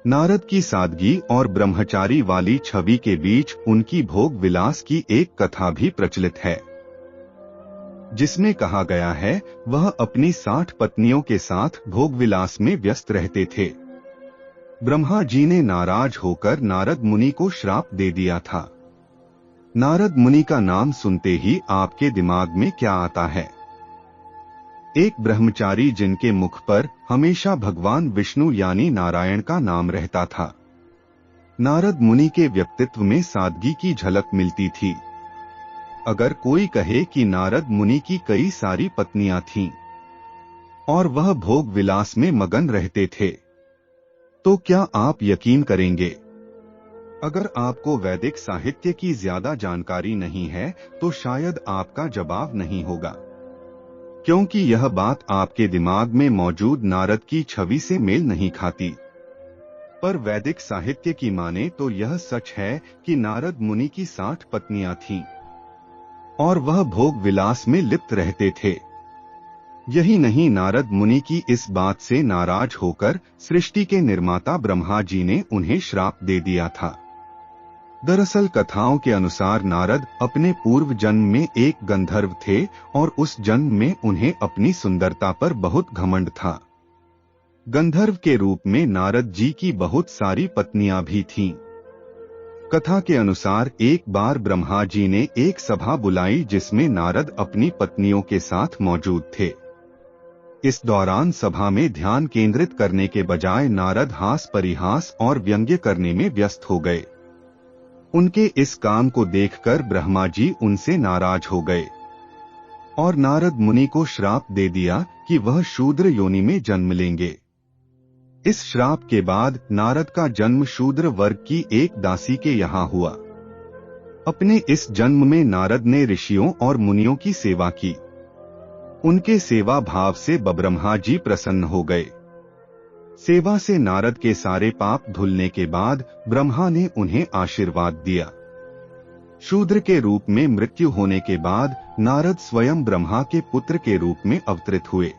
नारद की सादगी और ब्रह्मचारी वाली छवि के बीच उनकी भोग विलास की एक कथा भी प्रचलित है, जिसमें कहा गया है वह अपनी 60 पत्नियों के साथ भोग विलास में व्यस्त रहते थे। ब्रह्मा जी ने नाराज होकर नारद मुनि को श्राप दे दिया था। नारद मुनि का नाम सुनते ही आपके दिमाग में क्या आता है? एक ब्रह्मचारी जिनके मुख पर हमेशा भगवान विष्णु यानी नारायण का नाम रहता था। नारद मुनि के व्यक्तित्व में सादगी की झलक मिलती थी। अगर कोई कहे कि नारद मुनि की कई सारी पत्नियां थीं और वह भोग विलास में मगन रहते थे, तो क्या आप यकीन करेंगे? अगर आपको वैदिक साहित्य की ज्यादा जानकारी नहीं है तो शायद आपका जवाब नहीं होगा, क्योंकि यह बात आपके दिमाग में मौजूद नारद की छवि से मेल नहीं खाती। पर वैदिक साहित्य की माने तो यह सच है कि नारद मुनि की 60 पत्नियां थीं और वह भोग विलास में लिप्त रहते थे। यही नहीं, नारद मुनि की इस बात से नाराज होकर सृष्टि के निर्माता ब्रह्मा जी ने उन्हें श्राप दे दिया था। दरअसल कथाओं के अनुसार नारद अपने पूर्व जन्म में एक गंधर्व थे और उस जन्म में उन्हें अपनी सुंदरता पर बहुत घमंड था। गंधर्व के रूप में नारद जी की बहुत सारी पत्नियां भी थीं। कथा के अनुसार एक बार ब्रह्मा जी ने एक सभा बुलाई जिसमें नारद अपनी पत्नियों के साथ मौजूद थे। इस दौरान सभा में ध्यान केंद्रित करने के बजाय नारद हास परिहास और व्यंग्य करने में व्यस्त हो गए। उनके इस काम को देखकर ब्रह्मा जी उनसे नाराज हो गए और नारद मुनि को श्राप दे दिया कि वह शूद्र योनि में जन्म लेंगे। इस श्राप के बाद नारद का जन्म शूद्र वर्ग की एक दासी के यहाँ हुआ। अपने इस जन्म में नारद ने ऋषियों और मुनियों की सेवा की। उनके सेवा भाव से ब्रह्मा जी प्रसन्न हो गए। सेवा से नारद के सारे पाप धुलने के बाद ब्रह्मा ने उन्हें आशीर्वाद दिया। शूद्र के रूप में मृत्यु होने के बाद नारद स्वयं ब्रह्मा के पुत्र के रूप में अवतरित हुए।